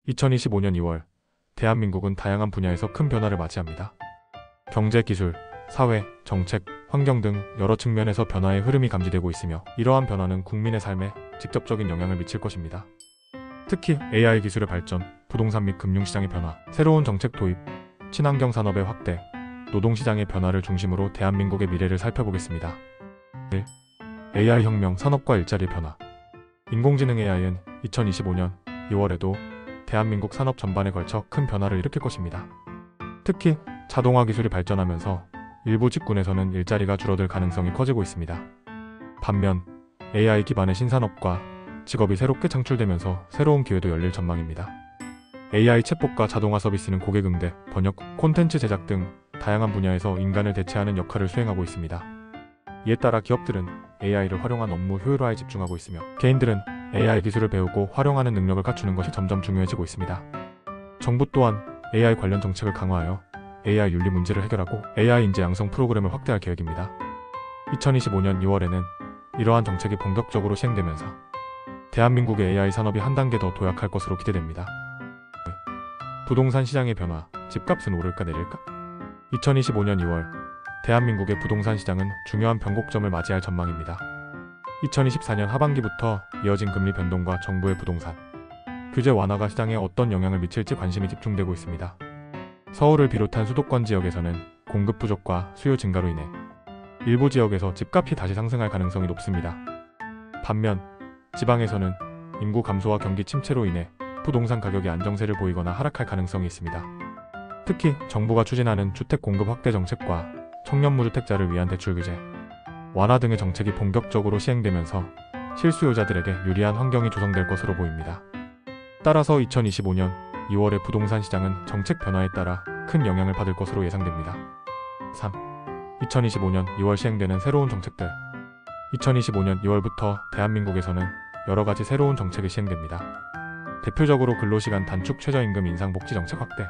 2025년 2월, 대한민국은 다양한 분야에서 큰 변화를 맞이합니다. 경제, 기술, 사회, 정책, 환경 등 여러 측면에서 변화의 흐름이 감지되고 있으며 이러한 변화는 국민의 삶에 직접적인 영향을 미칠 것입니다. 특히 AI 기술의 발전, 부동산 및 금융시장의 변화, 새로운 정책 도입, 친환경 산업의 확대, 노동시장의 변화를 중심으로 대한민국의 미래를 살펴보겠습니다. 1. AI 혁명, 산업과 일자리 변화. 인공지능 AI는 2025년 2월에도 대한민국 산업 전반에 걸쳐 큰 변화를 일으킬 것입니다. 특히 자동화 기술이 발전하면서 일부 직군에서는 일자리가 줄어들 가능성이 커지고 있습니다. 반면 AI 기반의 신산업과 직업이 새롭게 창출되면서 새로운 기회도 열릴 전망입니다. AI 챗봇과 자동화 서비스는 고객 응대, 번역, 콘텐츠 제작 등 다양한 분야에서 인간을 대체하는 역할을 수행하고 있습니다. 이에 따라 기업들은 AI를 활용한 업무 효율화에 집중하고 있으며 개인들은 AI 기술을 배우고 활용하는 능력을 갖추는 것이 점점 중요해지고 있습니다. 정부 또한 AI 관련 정책을 강화하여 AI 윤리 문제를 해결하고 AI 인재 양성 프로그램을 확대할 계획입니다. 2025년 2월에는 이러한 정책이 본격적으로 시행되면서 대한민국의 AI 산업이 한 단계 더 도약할 것으로 기대됩니다. 부동산 시장의 변화, 집값은 오를까 내릴까? 2025년 2월, 대한민국의 부동산 시장은 중요한 변곡점을 맞이할 전망입니다. 2024년 하반기부터 이어진 금리 변동과 정부의 부동산 규제 완화가 시장에 어떤 영향을 미칠지 관심이 집중되고 있습니다. 서울을 비롯한 수도권 지역에서는 공급 부족과 수요 증가로 인해 일부 지역에서 집값이 다시 상승할 가능성이 높습니다. 반면 지방에서는 인구 감소와 경기 침체로 인해 부동산 가격이 안정세를 보이거나 하락할 가능성이 있습니다. 특히 정부가 추진하는 주택 공급 확대 정책과 청년 무주택자를 위한 대출 규제 완화 등의 정책이 본격적으로 시행되면서 실수요자들에게 유리한 환경이 조성될 것으로 보입니다. 따라서 2025년 2월의 부동산 시장은 정책 변화에 따라 큰 영향을 받을 것으로 예상됩니다. 3. 2025년 2월 시행되는 새로운 정책들. 2025년 2월부터 대한민국에서는 여러 가지 새로운 정책이 시행됩니다. 대표적으로 근로시간 단축, 최저임금 인상, 복지 정책 확대,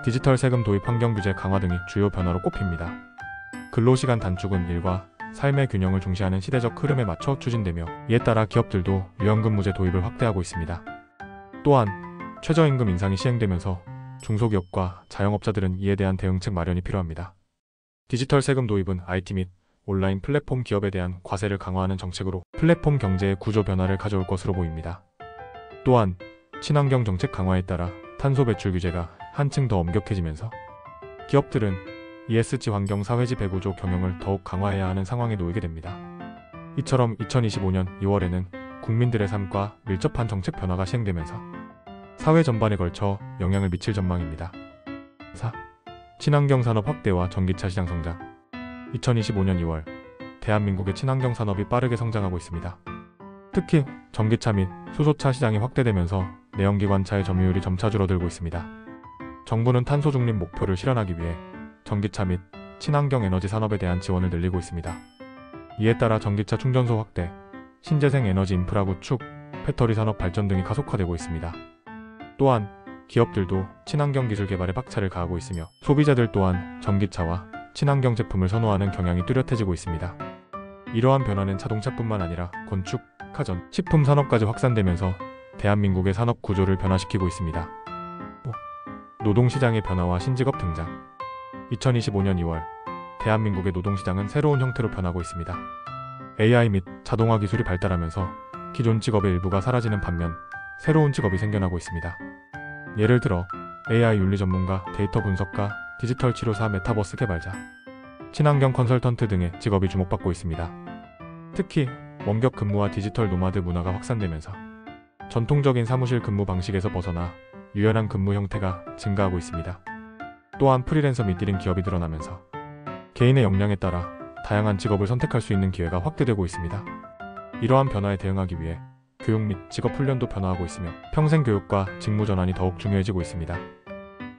디지털 세금 도입, 환경 규제 강화 등이 주요 변화로 꼽힙니다. 근로시간 단축은 일과 삶의 균형을 중시하는 시대적 흐름에 맞춰 추진되며 이에 따라 기업들도 유연근무제 도입을 확대하고 있습니다. 또한 최저임금 인상이 시행되면서 중소기업과 자영업자들은 이에 대한 대응책 마련이 필요합니다. 디지털 세금 도입은 IT 및 온라인 플랫폼 기업에 대한 과세를 강화하는 정책으로 플랫폼 경제의 구조 변화를 가져올 것으로 보입니다. 또한 친환경 정책 강화에 따라 탄소 배출 규제가 한층 더 엄격해지면서 기업들은 ESG 환경 사회지 배구조 경영을 더욱 강화해야 하는 상황에 놓이게 됩니다. 이처럼 2025년 2월에는 국민들의 삶과 밀접한 정책 변화가 시행되면서 사회 전반에 걸쳐 영향을 미칠 전망입니다. 4. 친환경 산업 확대와 전기차 시장 성장. 2025년 2월, 대한민국의 친환경 산업이 빠르게 성장하고 있습니다. 특히 전기차 및 수소차 시장이 확대되면서 내연기관차의 점유율이 점차 줄어들고 있습니다. 정부는 탄소 중립 목표를 실현하기 위해 전기차 및 친환경 에너지 산업에 대한 지원을 늘리고 있습니다. 이에 따라 전기차 충전소 확대, 신재생 에너지 인프라 구축, 배터리 산업 발전 등이 가속화되고 있습니다. 또한 기업들도 친환경 기술 개발에 박차를 가하고 있으며 소비자들 또한 전기차와 친환경 제품을 선호하는 경향이 뚜렷해지고 있습니다. 이러한 변화는 자동차뿐만 아니라 건축, 가전, 식품 산업까지 확산되면서 대한민국의 산업 구조를 변화시키고 있습니다. 5. 노동시장의 변화와 신직업 등장. 2025년 2월, 대한민국의 노동시장은 새로운 형태로 변하고 있습니다. AI 및 자동화 기술이 발달하면서 기존 직업의 일부가 사라지는 반면 새로운 직업이 생겨나고 있습니다. 예를 들어 AI 윤리 전문가, 데이터 분석가, 디지털 치료사, 메타버스 개발자, 친환경 컨설턴트 등의 직업이 주목받고 있습니다. 특히 원격 근무와 디지털 노마드 문화가 확산되면서 전통적인 사무실 근무 방식에서 벗어나 유연한 근무 형태가 증가하고 있습니다. 또한 프리랜서 및 1인 기업이 늘어나면서 개인의 역량에 따라 다양한 직업을 선택할 수 있는 기회가 확대되고 있습니다. 이러한 변화에 대응하기 위해 교육 및 직업 훈련도 변화하고 있으며 평생 교육과 직무 전환이 더욱 중요해지고 있습니다.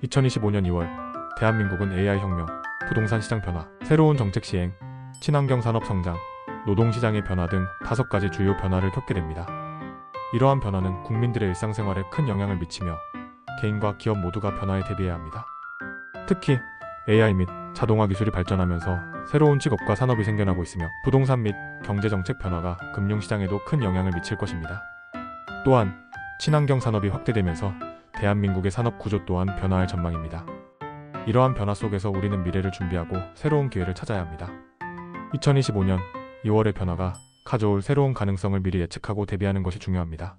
2025년 2월, 대한민국은 AI 혁명, 부동산 시장 변화, 새로운 정책 시행, 친환경 산업 성장, 노동시장의 변화 등 5가지 주요 변화를 겪게 됩니다. 이러한 변화는 국민들의 일상생활에 큰 영향을 미치며 개인과 기업 모두가 변화에 대비해야 합니다. 특히 AI 및 자동화 기술이 발전하면서 새로운 직업과 산업이 생겨나고 있으며 부동산 및 경제정책 변화가 금융시장에도 큰 영향을 미칠 것입니다. 또한 친환경 산업이 확대되면서 대한민국의 산업 구조 또한 변화할 전망입니다. 이러한 변화 속에서 우리는 미래를 준비하고 새로운 기회를 찾아야 합니다. 2025년 2월의 변화가 가져올 새로운 가능성을 미리 예측하고 대비하는 것이 중요합니다.